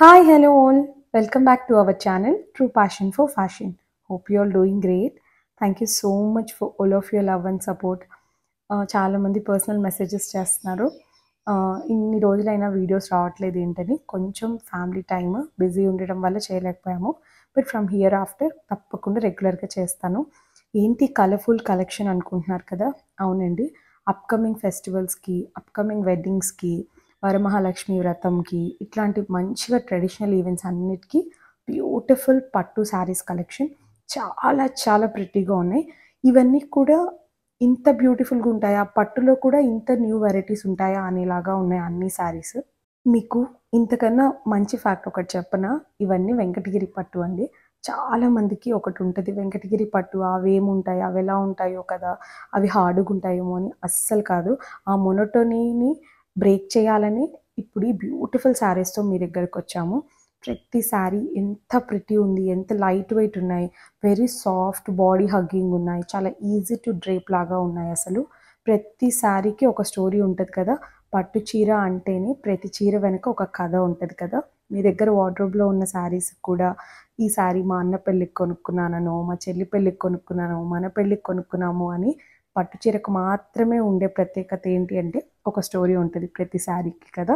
Hi, hello all. Welcome back to our channel, True Passion for Fashion. Hope you all doing great. Thank you so much for all of your love and support. చాలా మంది personal messages చేస్తున్నారు. ఇన్ని రోజులైనా videos రావట్లేదు ఏంటని కొంచెం family time busy ఉండడం వల్ల చేయలేకపోయాము. బట్ ఫ్రమ్ హియర్ ఆఫ్టర్ తప్పకుండా రెగ్యులర్గా చేస్తాను. ఏంటి కలర్ఫుల్ కలెక్షన్ అనుకుంటున్నారు కదా? అవునండి. అప్కమింగ్ ఫెస్టివల్స్కి, అప్కమింగ్ వెడ్డింగ్స్కి, వరమహాలక్ష్మి వ్రతంకి ఇట్లాంటి మంచిగా ట్రెడిషనల్ ఈవెంట్స్ అన్నిటికీ బ్యూటిఫుల్ పట్టు శారీస్ కలెక్షన్ చాలా చాలా ప్రిటీగా ఉన్నాయి. ఇవన్నీ కూడా ఇంత బ్యూటిఫుల్గా ఉంటాయా, పట్టులో కూడా ఇంత న్యూ వెరైటీస్ ఉంటాయా అనేలాగా ఉన్నాయి అన్ని శారీస్. మీకు ఇంతకన్నా మంచి ఫ్యాక్ట్ ఒకటి చెప్పనా, ఇవన్నీ వెంకటగిరి పట్టు అండి. చాలా మందికి ఒకటి ఉంటుంది, వెంకటగిరి పట్టు అవి ఏముంటాయి, అవి ఎలా ఉంటాయో కదా, అవి హార్డ్గా ఉంటాయేమో అని. అస్సలు కాదు. ఆ మొనోటోనీని బ్రేక్ చేయాలని ఇప్పుడు ఈ బ్యూటిఫుల్ శారీస్తో మీ దగ్గరకు వచ్చాము. ప్రతి శారీ ఎంత ప్రిటీ ఉంది, ఎంత లైట్ వెయిట్ ఉన్నాయి, వెరీ సాఫ్ట్ బాడీ హగ్గింగ్ ఉన్నాయి, చాలా ఈజీ టు డ్రేప్ లాగా ఉన్నాయి. అసలు ప్రతి శారీకి ఒక స్టోరీ ఉంటుంది కదా. పట్టు చీర అంటేనే ప్రతి చీర వెనుక ఒక కథ ఉంటుంది కదా. మీ దగ్గర వార్డ్రోబ్లో ఉన్న శారీస్ కూడా ఈ శారీ మా అన్న పెళ్ళికి కొనుక్కున్నానో, మా చెల్లి పెళ్ళికి కొనుక్కున్నానో, మన పెళ్ళికి కొనుక్కున్నాము అని పట్టు చీరకు మాత్రమే ఉండే ప్రత్యేకత ఏంటి అంటే ఒక స్టోరీ ఉంటుంది ప్రతి శారీకి కదా.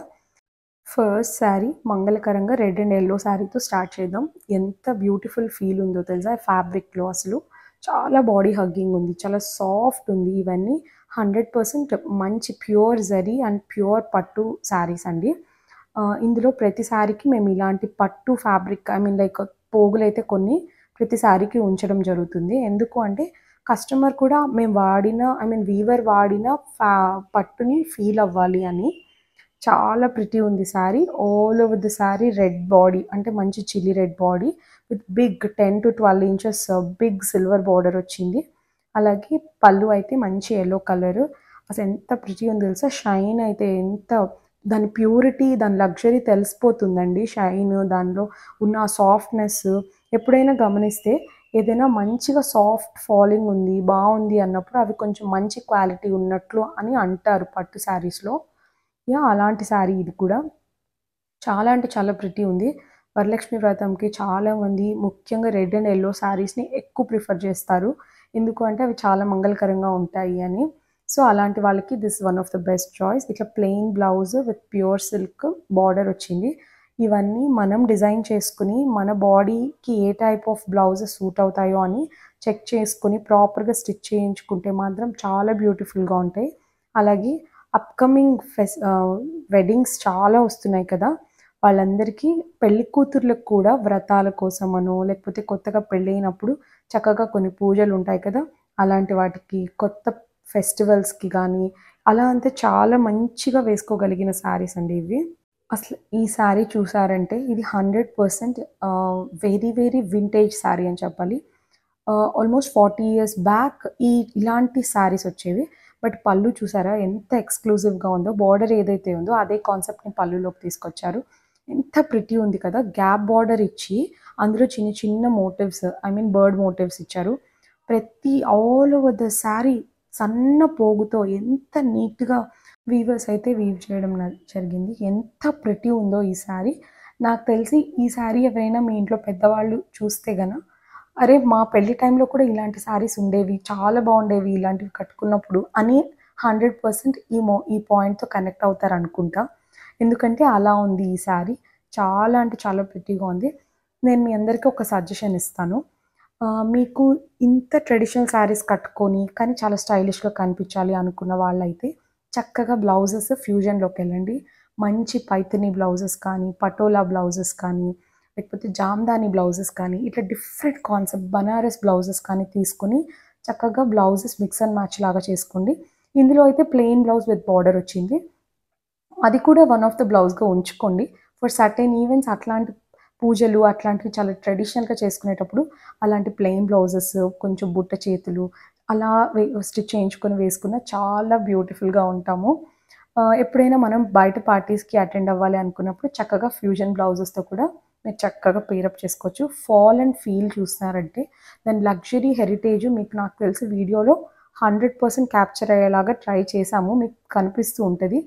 ఫస్ట్ శారీ మంగళకరంగా రెడ్ అండ్ ఎల్లో శారీతో స్టార్ట్ చేద్దాం. ఎంత బ్యూటిఫుల్ ఫీల్ ఉందో తెలుసా ఫ్యాబ్రిక్లో. అసలు చాలా బాడీ హగ్గింగ్ ఉంది, చాలా సాఫ్ట్ ఉంది. ఇవన్నీ 100% మంచి ప్యూర్ జరీ అండ్ ప్యూర్ పట్టు శారీస్ అండి. ఇందులో ప్రతి శారీకి మేము ఇలాంటి పట్టు ఫ్యాబ్రిక్ లైక్ పోగులు అయితే కొన్ని ప్రతి శారీకి ఉంచడం జరుగుతుంది. ఎందుకు అంటే కస్టమర్ కూడా మేము వాడిన వీవర్ వాడిన పట్టుని ఫీల్ అవ్వాలి అని. చాలా ప్రిటీ ఉంది sari. All over the sari red body, అంటే మంచి chilli red body with big 10 to 12 inches big silver border వచ్చింది. అలాగే పళ్ళు అయితే మంచి ఎల్లో కలర్. అసలు ఎంత ప్రిటీ ఉంది తెలుసా. షైన్ అయితే ఎంత, దాని ప్యూరిటీ, దాని లగ్జరీ తెలిసిపోతుందండి. షైన్, దానిలో ఉన్న సాఫ్ట్నెస్. ఎప్పుడైనా గమనిస్తే ఏదైనా మంచిగా సాఫ్ట్ ఫాలింగ్ ఉంది, బాగుంది అన్నప్పుడు అవి కొంచెం మంచి క్వాలిటీ ఉన్నట్లు అని అంటారు పట్టు శారీస్లో. అలాంటి శారీ ఇది కూడా చాలా అంటే చాలా ప్రిటీ ఉంది. వరలక్ష్మి వ్రతంకి చాలామంది ముఖ్యంగా రెడ్ అండ్ ఎల్లో శారీస్ని ఎక్కువ ప్రిఫర్ చేస్తారు. ఎందుకు అంటే అవి చాలా మంగళకరంగా ఉంటాయి అని. సో అలాంటి వాళ్ళకి this one of the best choice. ఇట్లా plain blouse with pure silk border వచ్చింది. ఇవన్నీ మనం డిజైన్ చేసుకుని మన బాడీకి a type of blouses suit అవుతాయో అని చెక్ చేసుకుని ప్రాపర్గా స్టిచ్ చేయించుకుంటే మాత్రం చాలా బ్యూటిఫుల్గా ఉంటాయి. అలాగే అప్కమింగ్ వెడ్డింగ్స్ చాలా వస్తున్నాయి కదా. వాళ్ళందరికీ పెళ్లి కూతుర్లకు కూడా వ్రతాల కోసమనో, లేకపోతే కొత్తగా పెళ్ళైనప్పుడు చక్కగా కొన్ని పూజలు ఉంటాయి కదా, అలాంటి వాటికి, కొత్త ఫెస్టివల్స్కి కానీ అలా అంతే చాలా మంచిగా వేసుకోగలిగిన శారీస్ అండి ఇవి. అసలు ఈ శారీ చూసారంటే ఇది 100% వెరీ వెరీ వింటేజ్ శారీ అని చెప్పాలి. ఆల్మోస్ట్ 40 years బ్యాక్ ఇలాంటి శారీస్ వచ్చేవి. బట్ పళ్ళు చూసారా ఎంత ఎక్స్క్లూజివ్గా ఉందో. బార్డర్ ఏదైతే ఉందో అదే కాన్సెప్ట్ని పళ్ళులోకి తీసుకొచ్చారు. ఎంత ప్రిటీ ఉంది కదా. గ్యాప్ బార్డర్ ఇచ్చి అందులో చిన్న చిన్న మోటివ్స్, బర్డ్ మోటివ్స్ ఇచ్చారు. ప్రతి ఆల్ ఓవర్ ద శారీ సన్న పోగుతో ఎంత నీట్గా వీవర్స్ అయితే వీవ్ చేయడం జరిగింది. ఎంత ప్రిటీ ఉందో ఈ శారీ. నాకు తెలిసి ఈ శారీ ఎవరైనా మీ ఇంట్లో పెద్దవాళ్ళు చూస్తే గన, అరే మా పెళ్లి టైంలో కూడా ఇలాంటి శారీస్ ఉండేవి, చాలా బాగుండేవి ఇలాంటివి కట్టుకున్నప్పుడు అని 100% ఈ పాయింట్తో కనెక్ట్ అవుతారు అనుకుంటా. ఎందుకంటే అలా ఉంది ఈ శారీ. చాలా అంటే చాలా ప్రిటీగా ఉంది. నేను మీ అందరికీ ఒక సజెషన్ ఇస్తాను. మీకు ఇంత ట్రెడిషనల్ శారీస్ కట్టుకొని కానీ చాలా స్టైలిష్గా కనిపించాలి అనుకున్న వాళ్ళైతే చక్కగా బ్లౌజెస్ ఫ్యూజన్లోకి వెళ్ళండి. మంచి పైథిని బ్లౌజెస్ కానీ, పటోలా బ్లౌజెస్ కానీ, లేకపోతే జామ్దాని బ్లౌజెస్ కానీ, ఇట్లా డిఫరెంట్ కాన్సెప్ట్ బనారస్ బ్లౌజెస్ కానీ తీసుకొని చక్కగా బ్లౌజెస్ మిక్స్ అండ్ మ్యాచ్ లాగా చేసుకోండి. ఇందులో అయితే ప్లెయిన్ బ్లౌజ్ విత్ బార్డర్ వచ్చింది. అది కూడా వన్ ఆఫ్ ద బ్లౌజ్గా ఉంచుకోండి. ఫర్ సర్టెన్ ఈవెంట్స్ అట్లాంటి పూజలు అట్లాంటివి చాలా ట్రెడిషనల్గా చేసుకునేటప్పుడు అలాంటి ప్లెయిన్ బ్లౌజెస్, కొంచెం బుట్ట చేతులు అలా స్టిచ్ చేయించుకొని వేసుకున్న చాలా బ్యూటిఫుల్గా ఉంటాము. ఎప్పుడైనా మనం బయట పార్టీస్కి అటెండ్ అవ్వాలి అనుకున్నప్పుడు చక్కగా ఫ్యూజన్ బ్లౌజెస్తో కూడా మీరు చక్కగా పేరప్ చేసుకోవచ్చు. ఫాల్ అండ్ ఫీల్ చూస్తున్నారంటే దాని లగ్జరీ హెరిటేజ్ మీకు నాకు తెలిసి వీడియోలో 100% క్యాప్చర్ అయ్యేలాగా ట్రై చేశాము. మీకు కనిపిస్తూ ఉంటుంది.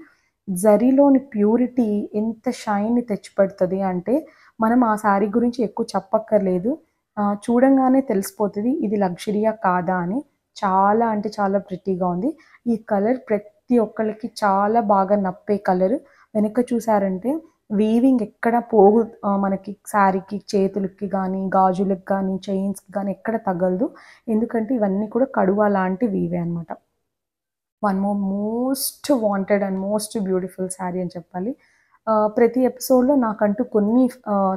జరీలోని ప్యూరిటీ ఎంత షైన్‌ని తెచ్చిపెడుతది అంటే, మనం ఆ శారీ గురించి ఎక్కువ చెప్పక్కర్లేదు. చూడంగానే తెలిసిపోతది ఇది లగ్జరీయా కాదా అని. చాలా అంటే చాలా ప్రిటీగా ఉంది. ఈ కలర్ ప్రతి ఒక్కళ్ళకి చాలా బాగా నప్పే కలర్. వెనక చూసారంటే వీవింగ్ ఎక్కడ పోగు మనకి శారీకి, చేతులకి గానీ, గాజులకి గానీ, చైన్స్‌కి గానీ ఎక్కడ తగలదు. ఎందుకంటే ఇవన్నీ కూడా కడువా లాంటి వీవే అనమాట. One most wanted and most beautiful sari అని చెప్పాలి. ప్రతి ఎపిసోడ్‌లో నాకంటూ కొన్ని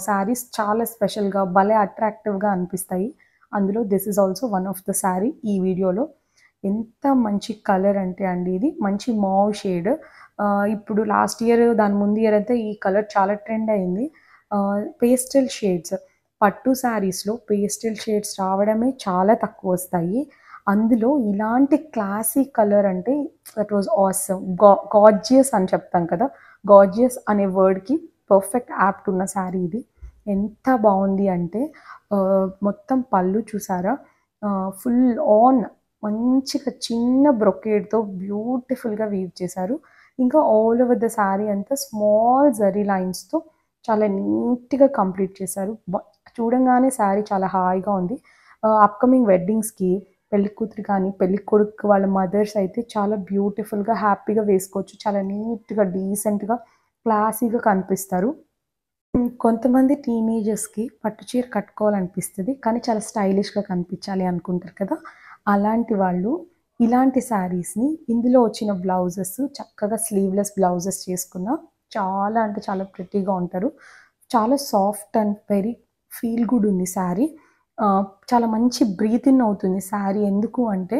శారీస్ చాలా స్పెషల్‌గా భలే అట్రాక్టివ్‌గా అనిపిస్తాయి. అందులో this is also one of the sari ఈ వీడియోలో. ఎంత మంచి కలర్ అంటే అండి ఇది మంచి మావ్ షేడ్. ఇప్పుడు లాస్ట్ ఇయర్ దాని ముందు ఇయర్ అయితే ఈ కలర్ చాలా ట్రెండ్ అయింది. పేస్టల్ షేడ్స్ పట్టు శారీస్‌లో పేస్టల్ షేడ్స్ రావడమే చాలా తక్కువొస్తాయి. అందులో ఇలాంటి క్లాసీ కలర్ అంటే దట్ వాస్ ఆసమ్. గార్జియస్ అని చెప్తాం కదా! గార్జియస్ అనే వర్డ్‌కి పర్ఫెక్ట్ యాప్ట్ ఉన్న శారీ ఇది. ఎంత బావుంది అంటే మొత్తం పళ్ళు చూసారా? ఫుల్ ఆన్ మంచిగా చిన్న బ్రొకేడ్‌తో బ్యూటిఫుల్‌గా వీవ్ చేశారు. ఇంకా ఆల్ ఓవర్ ద శారీ అంతా స్మాల్ జరీ లైన్స్‌తో చాలా నీట్‌గా కంప్లీట్ చేశారు. చూడంగానే శారీ చాలా హాయిగా ఉంది. అప్‌కమింగ్ వెడ్డింగ్స్‌కి పెళ్ళికూతురు కానీ, పెళ్ళికొడుకు వాళ్ళ మదర్స్ అయితే చాలా బ్యూటిఫుల్‌గా, హ్యాపీగా వేసుకోవచ్చు. చాలా నీట్‌గా, డీసెంట్‌గా, క్లాసీగా కనిపిస్తారు. కొంతమంది టీనేజర్స్‌కి పట్టు చీర కట్టుకోవాలనిపిస్తది. కానీ చాలా స్టైలిష్‌గా కనిపించాలి అనుకుంటారు కదా! అలాంటి వాళ్ళు ఇలాంటి శారీస్‌ని ఇందులో వచ్చిన బ్లౌజెస్ చక్కగా స్లీవ్‌లెస్ బ్లౌజెస్ చేసుకున్న చాలా అంటే చాలా ప్రిటీగా ఉంటారు. చాలా soft and very feel good ఉంది శారీ. చాలా మంచి బ్రీత్ ఇన్ అవుతుంది శారీ. ఎందుకు అంటే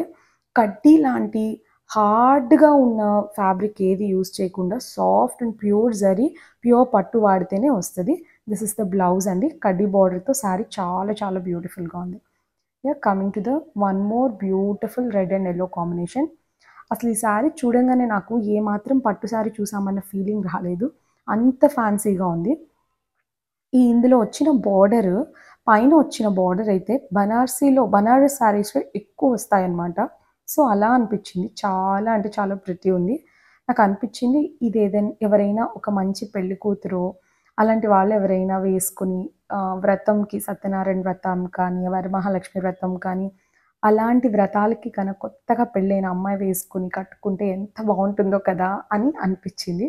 కడ్డీ లాంటి హార్డ్‌గా ఉన్న ఫ్యాబ్రిక్ ఏది యూజ్ చేయకుండా soft and pure zari, pure పట్టు వాడితేనే వస్తది. దిస్ ఇస్ ద బ్లౌజ్ అండి. కడ్డీ బార్డర్‌తో శారీ చాలా చాలా బ్యూటిఫుల్‌గా ఉంది. Coming to the one more beautiful red and yellow combination. అసలు ఈ శారీ చూడంగానే నాకు ఏమాత్రం పట్టు శారీ చూసామన్న ఫీలింగ్ రాలేదు. అంత ఫ్యాన్సీగా ఉంది. ఇందులో వచ్చిన బార్డర్ పైన వచ్చిన బార్డర్ అయితే బనారస్ శారీస్‌లో ఎక్కువొస్తాయన్నమాట. సో, అలా అనిపిచ్చింది. చాలా అంటే చాలా ప్రిటీ ఉంది. నాకనిపిచ్చింది ఎవరైనా ఒక మంచి పెళ్లి కూతురో, అలాంటి వాళ్ళు ఎవరైనా వేసుకొని వ్రతంకి సత్యనారాయణ వ్రతం కానీ, వరమహాలక్ష్మి వ్రతం కానీ, అలాంటి వ్రతాలకి కొత్తగా పెళ్ళైన అమ్మాయి వేసుకొని కట్టుకుంటే ఎంత బావుంటుందో కదా! అని అనిపిచ్చింది.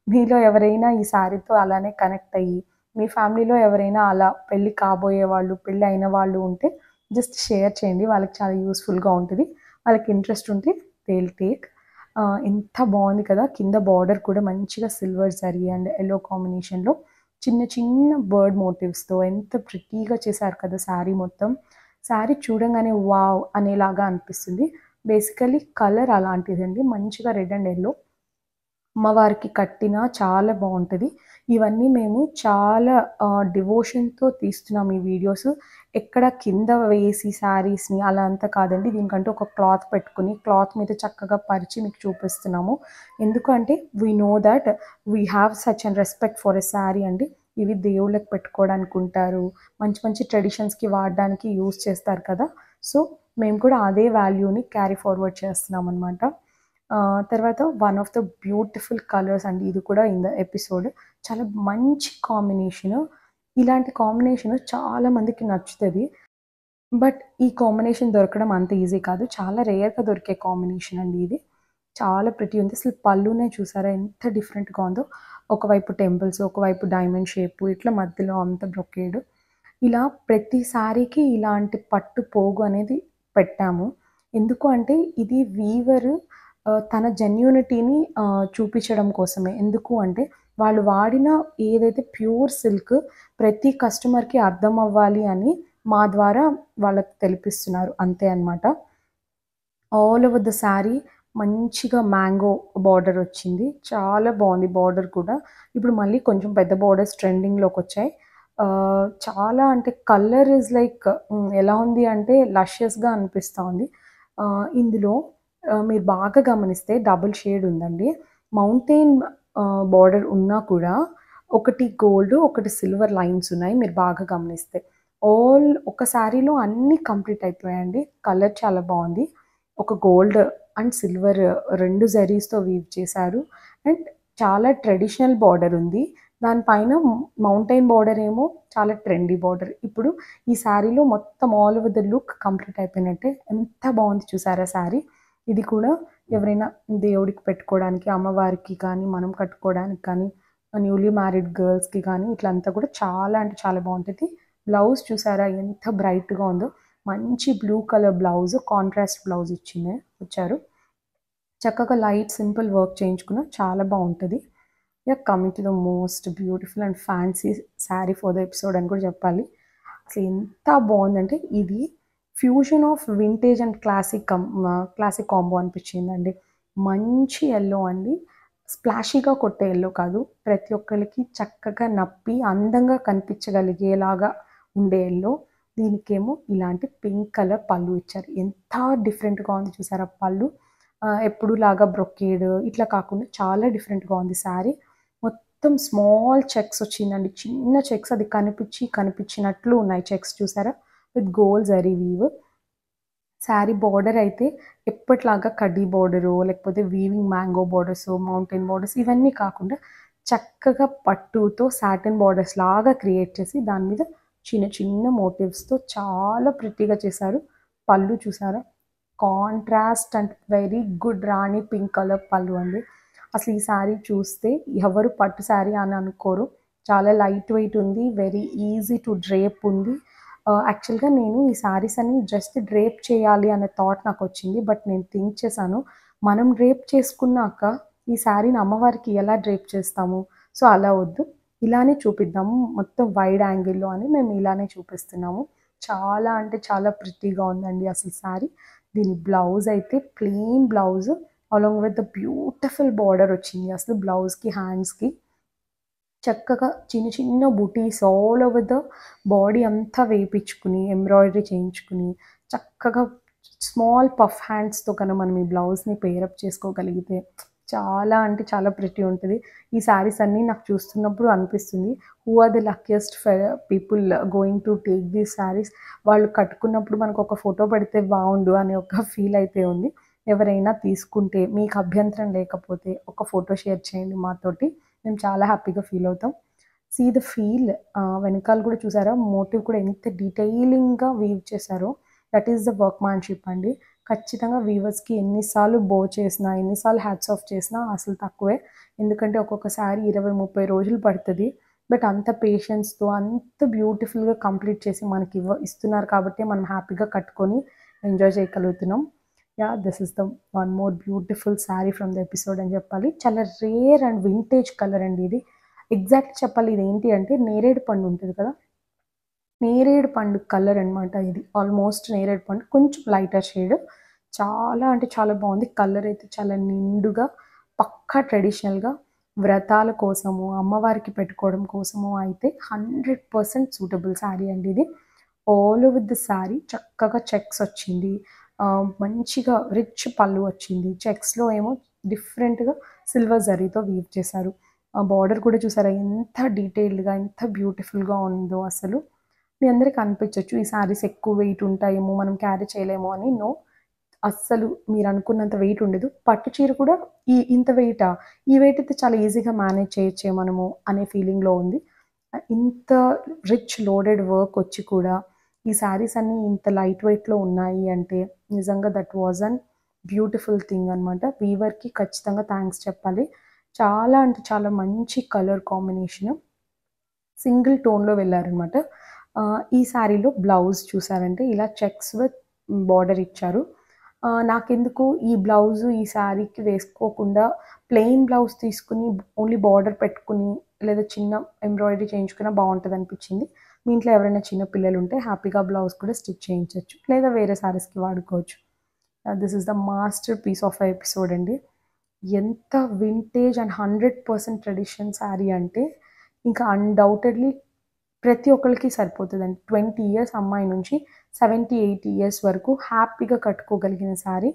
మీలో ఎవరైనా ఈ శారీతో అలానే కనెక్ట్ అయ్యి మీ ఫ్యామిలీలో ఎవరైనా అలా పెళ్లి కాబోయే వాళ్ళు, పెళ్లి అయిన వాళ్ళు ఉంటే జస్ట్ షేర్ చేయండి. వాళ్ళకి చాలా యూజ్‌ఫుల్‌గా ఉంటది. వాళ్ళకి ఇంట్రెస్ట్ ఉంటే దే విల్ టేక్. ఎంత బావుంది కదా! కింద బార్డర్ కూడా మంచిగా సిల్వర్ జరీ అండ్ యెల్లో కాంబినేషన్‌లో చిన్న చిన్న బర్డ్ మోటివ్స్‌తో ఎంత ప్రిటీగా చేశారు కదా శారీ మొత్తం. శారీ చూడంగానే వావ్! అనేలాగా అనిపిస్తుంది. బేసికల్లీ కలర్ అలాంటిదండి. మంచిగా రెడ్ అండ్ యెల్లో. అమ్మవారికి కట్టినా చాలా బావుంటది. ఇవన్నీ మేము చాలా డివోషన్‌తో తీస్తున్నాం ఈ వీడియోస్. ఎక్కడ కింద వేసి శారీస్‌ని అలా అంతా కాదండి. దీనికంటూ ఒక క్లాత్ పెట్టుకొని, క్లాత్ మీద చక్కగా పరిచి మీకు చూపిస్తున్నాము. ఎందుకంటే we know that we have such an respect for a sari అండి. ఇవి దేవుళ్ళకి పెట్టుకోవడానికి ఉంటారు. మంచి మంచి ట్రెడిషన్స్‌కి వాడడానికి యూజ్ చేస్తారు కదా! సో, మేము కూడా అదే వాల్యూని క్యారీ ఫార్వర్డ్ చేస్తున్నామనమాట. తర్వాత one of the beautiful colours అండి. ఇది కూడా ఇన్ ద ఎపిసోడ్. చాలా మంచి కాంబినేషను. ఇలాంటి కాంబినేషను చాలా మందికి నచ్చుతది. బట్ ఈ కాంబినేషన్ దొరకడం అంత ఈజీ కాదు. చాలా రేర్‌గా దొరికే కాంబినేషన్ అండి ఇది. చాలా ప్రిటీ ఉంది. అసలు పళ్ళునే చూసారా ఎంత డిఫరెంట్‌గా ఉందో. ఒకవైపు టెంపుల్స్, ఒకవైపు డైమండ్ షేపు, ఇట్లా మధ్యలో అంతా బ్రొకేడ్. ఇలా ప్రతి సారీకి ఇలాంటి పట్టు పోగు అనేది పెట్టాము. ఎందుకు అంటే ఇది వీవర్ తన జెన్యూనిటీని చూపించడం కోసమే. ఎందుకు అంటే వాళ్ళు వాడిన ఏదైతే ప్యూర్ సిల్క్ ప్రతి కస్టమర్‌కి అర్థం అవ్వాలి అని మా ద్వారా వాళ్ళకి తెలిపిస్తున్నారు. అంతే అన్నమాట. ఆల్ ఓవర్ ద శారీ మంచిగా మ్యాంగో బార్డర్ వచ్చింది. చాలా బావుంది బార్డర్ కూడా. ఇప్పుడు మళ్ళీ కొంచెం పెద్ద బార్డర్స్ ట్రెండింగ్‌లోకొచ్చాయి. చాలా అంటే కలర్ ఈజ్ లైక్ ఎలా ఉంది అంటే లషియస్‌గా అనిపిస్తా ఉంది. ఇందులో మీరు బాగా గమనిస్తే డబుల్ షేడ్ ఉందండి. మౌంటైన్ బార్డర్ ఉన్నా కూడా ఒకటి గోల్డ్, ఒకటి సిల్వర్ లైన్స్ ఉన్నాయి మీరు బాగా గమనిస్తే. ఒక శారీలో అన్నీ కంప్లీట్ అయిపోయాయండి. కలర్ చాలా బావుంది. ఒక గోల్డ్ అండ్ సిల్వర్ 2 జరీస్‌తో వీవ్ చేశారు. అండ్ చాలా ట్రెడిషనల్ బార్డర్ ఉంది. దానిపైన మౌంటైన్ బార్డర్ ఏమో చాలా ట్రెండీ బార్డర్. ఇప్పుడు ఈ శారీలో మొత్తం all over the look complete అయిపోయినట్టే. ఎంత బాగుంది చూసారా శారీ. ఇది కూడా ఎవరైనా దేవుడికి పెట్టుకోవడానికి, అమ్మవారికి కానీ, మనం కట్టుకోవడానికి కానీ, న్యూలీ మ్యారీడ్ గర్ల్స్కి కానీ ఇట్లా అంతా కూడా చాలా అంటే చాలా బాగుంటుంది. బ్లౌజ్ చూసారా ఎంత బ్రైట్గా ఉందో. మంచి blue colour blouse, contrast blouse వచ్చారు. చక్కగా లైట్ సింపుల్ వర్క్ చేయించుకున్న చాలా బాగుంటుంది. Coming to the most beautiful and fancy sari for the episode అని కూడా చెప్పాలి. అసలు ఎంత బాగుందంటే ఇది fusion of vintage and classic combo అనిపించిందండి. మంచి ఎల్లో అండి, స్ప్లాషీగా కొట్టే ఎల్లో కాదు, ప్రతి ఒక్కరికి చక్కగా నప్పి అందంగా కనిపించగలిగేలాగా ఉండే ఎల్లో. దీనికేమో ఇలాంటి పింక్ కలర్ పళ్ళు ఇచ్చారు. ఎంత డిఫరెంట్గా ఉంది చూసారా పళ్ళు. ఎప్పుడు లాగా బ్రొకేడ్ ఇట్లా కాకుండా చాలా డిఫరెంట్గా ఉంది శారీ. మొత్తం స్మాల్ చెక్స్ వచ్చిందండి, చిన్న చెక్స్, అది కనిపించినట్లు ఉన్నాయి చెక్స్ చూసారా, with gold zari weave. Sari border అయితే ఎప్పటిలాగా కడ్డీ బార్డరు, లేకపోతే weaving mango borders, mountain borders ఇవన్నీ కాకుండా చక్కగా పట్టుతో సాటిన్ బార్డర్స్ లాగా క్రియేట్ చేసి దాని మీద చిన్న చిన్న మోటివ్స్తో చాలా ప్రిట్టిగా చేశారు. పళ్ళు చూసారా, contrast and very good Rani pink colour పళ్ళు అండి. అసలు ఈ శారీ చూస్తే ఎవరు పట్టు శారీ అని అనుకోరు. చాలా లైట్ వెయిట్ ఉంది, వెరీ ఈజీ టు డ్రేప్ ఉంది. యాక్చువల్గా నేను ఈ శారీస్ అన్ని జస్ట్ డ్రేప్ చేయాలి అనే థాట్ నాకు వచ్చింది. బట్ నేను థింక్ చేశాను, మనం డ్రేప్ చేసుకున్నాక ఈ శారీని అమ్మవారికి ఎలా డ్రేప్ చేస్తాము, సో అలా వద్దు, ఇలానే చూపిద్దాము మొత్తం వైడ్ యాంగిల్లో అని మేము ఇలానే చూపిస్తున్నాము. చాలా అంటే చాలా ప్రిట్టిగా ఉందండి అసలు శారీ. దీని బ్లౌజ్ అయితే plain blouse along with the beautiful border వచ్చింది. అసలు బ్లౌజ్కి హ్యాండ్స్కి చక్కగా చిన్న చిన్న బుటీస్ ఆల్ ఓవర్ ద బాడీ అంతా వేయించుకుని ఎంబ్రాయిడరీ చేయించుకుని చక్కగా స్మాల్ పఫ్ హ్యాండ్స్తో కన్నా మనం ఈ బ్లౌజ్ని పేరప్ చేసుకోగలిగితే చాలా అంటే చాలా ప్రిటీ ఉంటుంది. ఈ శారీస్ అన్నీ నాకు చూస్తున్నప్పుడు అనిపిస్తుంది, who are the luckiest people going to take these saris. వాళ్ళు కట్టుకున్నప్పుడు మనకు ఒక ఫోటో పెడితే బాగుండు అనే ఒక ఫీల్ అయితే ఉంది. ఎవరైనా తీసుకుంటే మీకు అభ్యంతరం లేకపోతే ఒక ఫోటో షేర్ చేయండి మాతోటి, మేము చాలా హ్యాపీగా ఫీల్ అవుతాం. సీ ద ఫీల్ వెనకాల కూడా చూసారా, మోటివ్ కూడా ఎంత డీటెయిలింగ్గా వీవ్ చేశారో. దట్ ఈస్ ద వర్క్ మ్యాన్షిప్ అండి. ఖచ్చితంగా వీవర్స్కి ఎన్నిసార్లు చేసినా, ఎన్నిసార్లు హ్యాట్స్ ఆఫ్ చేసినా అసలు తక్కువే. ఎందుకంటే ఒక్కొక్కసారి 20-30 రోజులు పడుతుంది. బట్ అంత పేషెన్స్తో అంత బ్యూటిఫుల్గా కంప్లీట్ చేసి మనకి ఇస్తున్నారు కాబట్టి మనం హ్యాపీగా కట్టుకొని ఎంజాయ్ చేయగలుగుతున్నాం. This is the one more beautiful sari from the episode అని చెప్పాలి. చాలా రేర్ అండ్ వింటేజ్ కలర్ అండి ఇది. ఎగ్జాక్ట్ చెప్పాలి ఇది ఏంటి అంటే నేరేడు పండు ఉంటుంది కదా, నేరేడు పండు కలర్ అనమాట ఇది. ఆల్మోస్ట్ నేరేడు పండు కొంచెం లైటర్ షేడ్. చాలా అంటే చాలా బాగుంది. కలర్ అయితే చాలా నిండుగా పక్కా ట్రెడిషనల్గా వ్రతాల కోసము, అమ్మవారికి పెట్టుకోవడం కోసము అయితే 100% సూటబుల్ శారీ అండి ఇది. ఆల్ ఓవర్ ది శారీ చక్కగా చెక్స్ వచ్చింది, మంచిగా రిచ్ పళ్ళు వచ్చింది. చెక్స్లో ఏమో డిఫరెంట్గా సిల్వర్ జరీతో వీవ్ చేశారు. ఆ బార్డర్ కూడా చూసారా ఎంత డీటెయిల్డ్గా ఎంత బ్యూటిఫుల్గా ఉందో. అసలు మీ అందరికి అనిపించవచ్చు ఈ శారీస్ ఎక్కువ వెయిట్ ఉంటాయేమో, మనం క్యారీ చేయలేమో అని. నో, అస్సలు మీరు అనుకున్నంత వెయిట్ ఉండదు. పట్టు చీర కూడా ఇంత వెయిటా, ఈ వెయిట్ అయితే చాలా ఈజీగా మేనేజ్ చేయొచ్చే మనము అనే ఫీలింగ్లో ఉంది. ఇంత రిచ్ లోడెడ్ వర్క్ వచ్చి కూడా ఈ శారీస్ అన్నీ ఇంత లైట్ వెయిట్లో ఉన్నాయి అంటే నిజంగా that was an beautiful thing అనమాట. వీవర్కి ఖచ్చితంగా థ్యాంక్స్ చెప్పాలి. చాలా అంటే చాలా మంచి కలర్ కాంబినేషన్, సింగిల్ టోన్లో వెళ్ళారనమాట. ఈ శారీలో బ్లౌజ్ చూసారంటే ఇలా చెక్స్ విత్ బార్డర్ ఇచ్చారు. నాకెందుకు ఈ బ్లౌజు ఈ శారీకి వేసుకోకుండా ప్లెయిన్ బ్లౌజ్ తీసుకుని ఓన్లీ బార్డర్ పెట్టుకుని లేదా చిన్న ఎంబ్రాయిడరీ చేయించుకున్నా బాగుంటుంది అనిపించింది. మీ ఇంట్లో ఎవరైనా చిన్న పిల్లలు ఉంటే హ్యాపీగా బ్లౌజ్ కూడా స్టిచ్ చేయించవచ్చు, లేదా వేరే శారీస్కి వాడుకోవచ్చు. This is the masterpiece of episode అండి. ఎంత వింటేజ్ అండ్ 100% ట్రెడిషన్ శారీ అంటే ఇంకా అన్డౌటెడ్లీ ప్రతి ఒక్కరికి సరిపోతుందండి. 20 ఇయర్స్ అమ్మాయి నుంచి 70-80 ఇయర్స్ వరకు హ్యాపీగా కట్టుకోగలిగిన sari.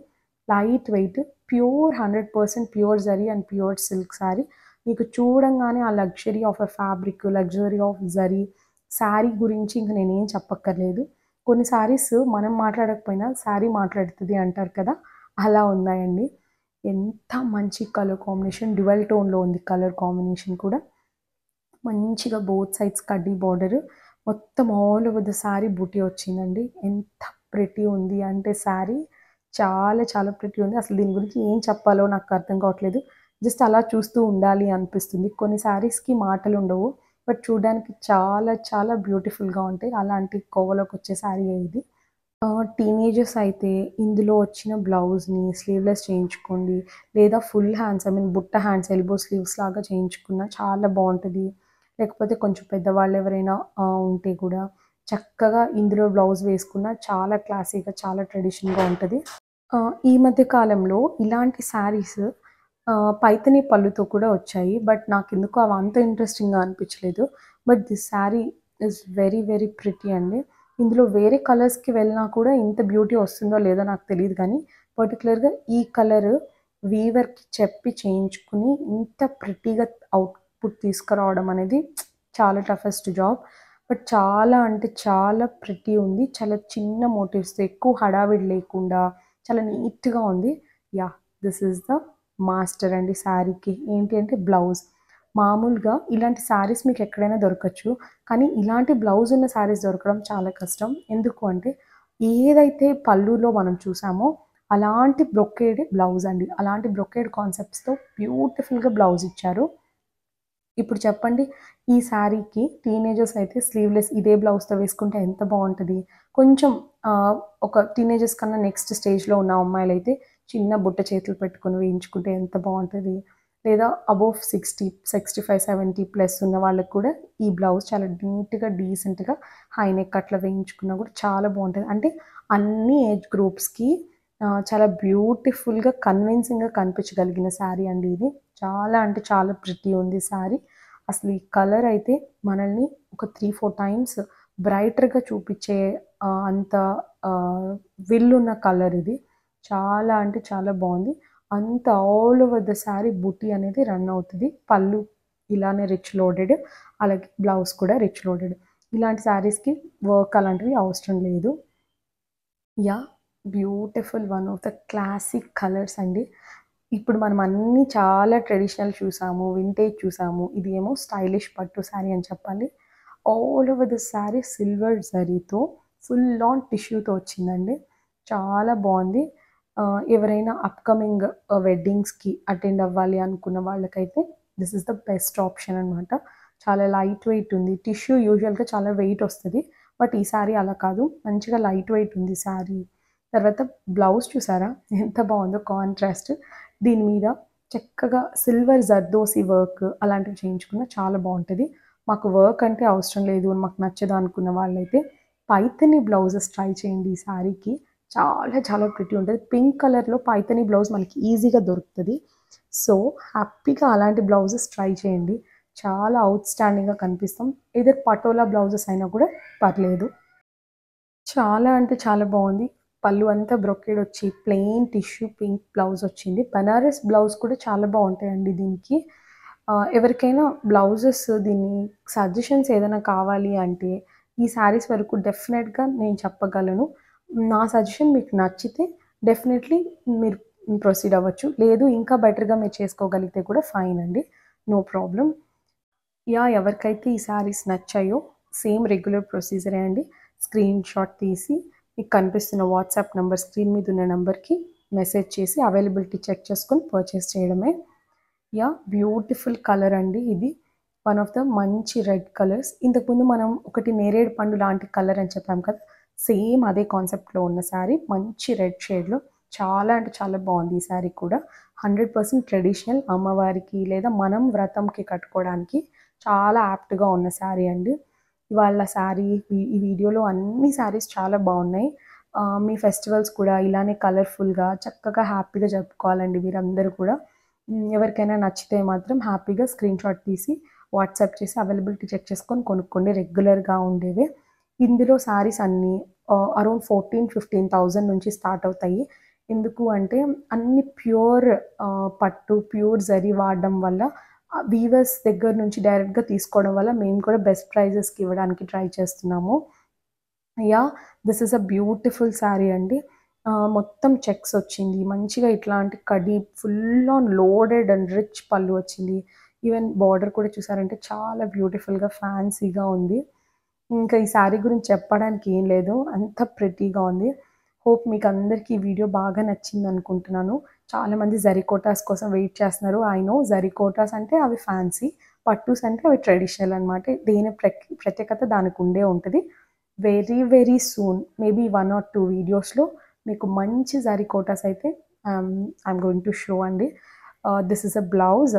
Light weight, pure 100% pure zari and pure silk sari. మీకు చూడంగానే ఆ luxury of a fabric, luxury of zari sari గురించి ఇంక నేనేం చెప్పక్కర్లేదు. కొన్ని శారీస్ మనం మాట్లాడకపోయినా శారీ మాట్లాడుతుంది అంటారు కదా, అలా ఉన్నాయండి. ఎంత మంచి కలర్ కాంబినేషన్, డ్యువల్ టోన్లో ఉంది కలర్ కాంబినేషన్ కూడా. మంచిగా బోత్ సైడ్స్ కడ్డీ బార్డర్, మొత్తం ఆల్ ఓవర్ ద శారీ బూటీ వచ్చిందండి. ఎంత ప్రిటీ ఉంది అంటే శారీ చాలా చాలా ప్రిటీ ఉంది. అసలు దీని గురించి ఏం చెప్పాలో నాకు అర్థం కావట్లేదు. జస్ట్ అలా చూస్తూ ఉండాలి అనిపిస్తుంది. కొన్ని శారీస్కి మాటలు ఉండవు, బట్ చూడడానికి చాలా చాలా బ్యూటిఫుల్గా ఉంటాయి. అలాంటి కోవలోకి వచ్చే శారీ ఇది. టీనేజర్స్ అయితే ఇందులో వచ్చిన బ్లౌజ్ని స్లీవ్లెస్ చేయించుకోండి, లేదా ఫుల్ హ్యాండ్స్, ఐ మీన్ బుట్ట హ్యాండ్స్, ఎల్బో స్లీవ్స్ లాగా చేయించుకున్న చాలా బాగుంటుంది. లేకపోతే కొంచెం పెద్దవాళ్ళు ఎవరైనా ఉంటే కూడా చక్కగా ఇందులో బ్లౌజ్ వేసుకున్న చాలా క్లాసీగా, చాలా ట్రెడిషనల్గా ఉంటుంది. ఈ మధ్య కాలంలో ఇలాంటి శారీస్ పైతని పళ్ళుతో కూడా వచ్చాయి, బట్ నాకు ఎందుకో అవి అంత ఇంట్రెస్టింగ్గా అనిపించలేదు. But this sari is very very pretty అండి. ఇందులో వేరే కలర్స్కి వెళ్ళినా కూడా ఇంత బ్యూటీ వస్తుందో లేదో నాకు తెలియదు, కానీ పర్టికులర్గా ఈ కలర్ వీవర్కి చెప్పి చేయించుకుని ఇంత ప్రిటీగా అవుట్పుట్ తీసుకురావడం అనేది చాలా టఫెస్ట్ జాబ్. బట్ చాలా అంటే చాలా ప్రిటీ ఉంది. చాలా చిన్న మోటివ్స్తో, ఎక్కువ హడావిడి లేకుండా చాలా నీట్గా ఉంది. Yeah, this is the master అండి శారీకి. ఏంటి అంటే బ్లౌజ్. మామూలుగా ఇలాంటి శారీస్ మీకు ఎక్కడైనా దొరకచ్చు, కానీ ఇలాంటి బ్లౌజ్ ఉన్న శారీస్ దొరకడం చాలా కష్టం. ఎందుకు అంటే ఏదైతే పళ్ళులో మనం చూసామో అలాంటి బ్రొకేడ్ బ్లౌజ్ అండి. అలాంటి బ్రొకేడ్ కాన్సెప్ట్స్తో బ్యూటిఫుల్గా బ్లౌజ్ ఇచ్చారు. ఇప్పుడు చెప్పండి, ఈ శారీకి టీనేజర్స్ అయితే స్లీవ్లెస్ ఇదే బ్లౌజ్తో వేసుకుంటే ఎంత బాగుంటుంది. కొంచెం ఒక టీనేజర్స్ కన్నా నెక్స్ట్ స్టేజ్లో ఉన్న అమ్మాయిలు అయితే చిన్న బుట్ట చేతులు పెట్టుకొని వేయించుకుంటే ఎంత బాగుంటుంది. లేదా అబోవ్ 65, 70 ప్లస్ ఉన్న వాళ్ళకి కూడా ఈ బ్లౌజ్ చాలా నీట్గా, డీసెంట్గా హై నెక్ అట్లా వేయించుకున్నా కూడా చాలా బాగుంటుంది. అంటే అన్ని ఏజ్ గ్రూప్స్కి చాలా బ్యూటిఫుల్గా, కన్విన్సింగ్గా కనిపించగలిగిన శారీ అండి ఇది. చాలా అంటే చాలా ప్రిటీ ఉంది శారీ. అసలు ఈ కలర్ అయితే మనల్ని ఒక 3-4 టైమ్స్ బ్రైటర్గా చూపించే అంత విల్లున్న కలర్ ఇది. చాలా అంటే చాలా బాగుంది. అంత ఆల్ ఓవర్ ద శారీ బుటీ అనేది రన్ అవుతుంది. పళ్ళు ఇలానే రిచ్ లోడెడ్, అలాగే బ్లౌజ్ కూడా రిచ్ లోడెడ్. ఇలాంటి శారీస్కి వర్క్ అలాంటివి అవసరం లేదు. Yeah, beautiful, one of the classic colours అండి. ఇప్పుడు మనం అన్నీ చాలా ట్రెడిషనల్ చూసాము, వింటేజ్ చూసాము. ఇది ఏమో స్టైలిష్ పట్టు శారీ అని చెప్పాలి. All over the sari silver జరీతో ఫుల్ ఆన్ టిష్యూతో వచ్చిందండి. చాలా బాగుంది. ఎవరైనా అప్కమింగ్ వెడ్డింగ్స్కి అటెండ్ అవ్వాలి అనుకున్న వాళ్ళకైతే this is the best option అనమాట. చాలా లైట్ వెయిట్ ఉంది. టిష్యూ యూజువల్గా చాలా వెయిట్ వస్తుంది, బట్ ఈ శారీ అలా కాదు, మంచిగా లైట్ వెయిట్ ఉంది శారీ. తర్వాత బ్లౌజ్ చూసారా ఎంత బాగుందో కాంట్రాస్ట్. దీని మీద చక్కగా సిల్వర్ జర్దోసి వర్క్ అలాంటివి చేయించుకున్న చాలా బాగుంటుంది. మాకు వర్క్ అంటే అవసరం లేదు, మాకు నచ్చదు అనుకున్న వాళ్ళైతే పైతని బ్లౌజెస్ ట్రై చేయండి. ఈ శారీకి చాలా చాలా ప్రిటీ ఉంటుంది. పింక్ కలర్లో పైతని బ్లౌజ్ మనకి ఈజీగా దొరుకుతుంది. సో హ్యాపీగా అలాంటి బ్లౌజెస్ ట్రై చేయండి. చాలా అవుట్ స్టాండింగ్గా కనిపిస్తాం. ఏదైతే పటోలా బ్లౌజెస్ అయినా కూడా పర్లేదు. చాలా అంటే చాలా బాగుంది. పళ్ళు అంతా బ్రొకేడ్ వచ్చి ప్లెయిన్ టిష్యూ పింక్ బ్లౌజ్ వచ్చింది. బనారస్ బ్లౌజ్ కూడా చాలా బాగుంటాయండి దీనికి. ఎవరికైనా బ్లౌజెస్ దీన్ని సజెషన్స్ ఏదైనా కావాలి అంటే ఈ శారీస్ వరకు డెఫినెట్గా నేను చెప్పగలను. నా సజెషన్ మీకు నచ్చితే డెఫినెట్లీ మీరు ప్రొసీడ్ అవ్వచ్చు. లేదు ఇంకా బెటర్గా మీరు చేసుకోగలిగితే కూడా ఫైన్ అండి, నో ప్రాబ్లం. యా, ఎవరికైతే ఈ శారీస్ నచ్చాయో సేమ్ రెగ్యులర్ ప్రొసీజరే అండి. స్క్రీన్ షాట్ తీసి మీకు కనిపిస్తున్న వాట్సాప్ నెంబర్, స్క్రీన్ మీద ఉన్న నెంబర్కి మెసేజ్ చేసి అవైలబిలిటీ చెక్ చేసుకొని పర్చేస్ చేయడమే. యా, బ్యూటిఫుల్ కలర్ అండి ఇది. వన్ ఆఫ్ ద మంచి రెడ్ కలర్స్. ఇంతకుముందు మనం ఒకటి నేరేడు పండు లాంటి కలర్ అని చెప్పాం కదా, సేమ్ అదే కాన్సెప్ట్లో ఉన్న శారీ మంచి రెడ్ షేడ్లో చాలా అంటే చాలా బాగుంది. ఈ శారీ కూడా 100% ట్రెడిషనల్, అమ్మవారికి లేదా మనం వ్రతంకి కట్టుకోవడానికి చాలా యాప్ట్గా ఉన్న శారీ అండి. ఇవాళ శారీ ఈ వీడియోలో అన్ని శారీస్ చాలా బాగున్నాయి. మీ ఫెస్టివల్స్ కూడా ఇలానే కలర్ఫుల్గా చక్కగా హ్యాపీగా జరుపుకోవాలండి మీరందరూ కూడా. ఎవరికైనా నచ్చితే మాత్రం హ్యాపీగా స్క్రీన్ షాట్ తీసి వాట్సాప్ చేసి అవైలబిలిటీ చెక్ చేసుకొని కొనుక్కోండి, రెగ్యులర్గా ఉండేవే. ఇందులో శారీస్ అన్నీ అరౌండ్ 14-15,000 నుంచి స్టార్ట్ అవుతాయి. ఎందుకు అంటే అన్ని ప్యూర్ పట్టు, ప్యూర్ జరీ వాడడం వల్ల, వీవర్స్ దగ్గర నుంచి డైరెక్ట్గా తీసుకోవడం వల్ల మేము కూడా బెస్ట్ ప్రైజెస్కి ఇవ్వడానికి ట్రై చేస్తున్నాము. Yeah, this is a beautiful sari అండి. మొత్తం చెక్స్ వచ్చింది. మంచిగా ఇట్లాంటి కడి full on loaded and rich పళ్ళు వచ్చింది. ఈవెన్ బార్డర్ కూడా చూసారంటే చాలా బ్యూటిఫుల్‌గా ఫ్యాన్సీగా ఉంది. ఇంకా ఈ శారీ గురించి చెప్పడానికి ఏం లేదు. అంత ప్రెట్టీగా ఉంది. హోప్ మీకందరికీ ఈ వీడియో బాగా నచ్చిందనుకుంటున్నాను. చాలామంది జరీకోటాస్ కోసం వెయిట్ చేస్తున్నారు. ఐ నో జరీకోటాస్ అంటే అవి ఫ్యాన్సీ. పట్టూస్ అంటే అవి ట్రెడిషనల్ అనమాట. దేని ప్రత్యేకత దానికి ఉండే ఉంటది. Very very soon maybe 1 or 2 వీడియోస్‌లో మీకు మంచి జరీకోటాస్ అయితే ఐయామ్ గోయింగ్ టు షో అండి. This is a blouse.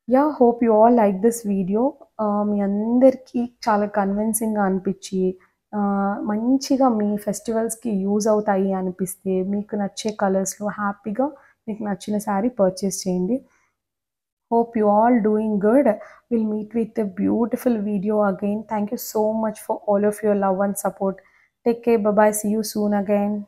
Yeah! Hope you all like this video. మీ అందరికీ చాలా కన్విన్సింగ్‌గా అనిపిచ్చి మంచిగా మీ ఫెస్టివల్స్‌కి యూజ్ అవుతాయి అనిపిస్తే మీకు నచ్చే కలర్స్‌లో హ్యాపీగా మీకు నచ్చిన శారీ పర్చేస్ చేయండి. Hope you all doing good. We'll meet with a beautiful video again. Thank you so much for all of your love and support. Take care. Bye bye. See you soon again.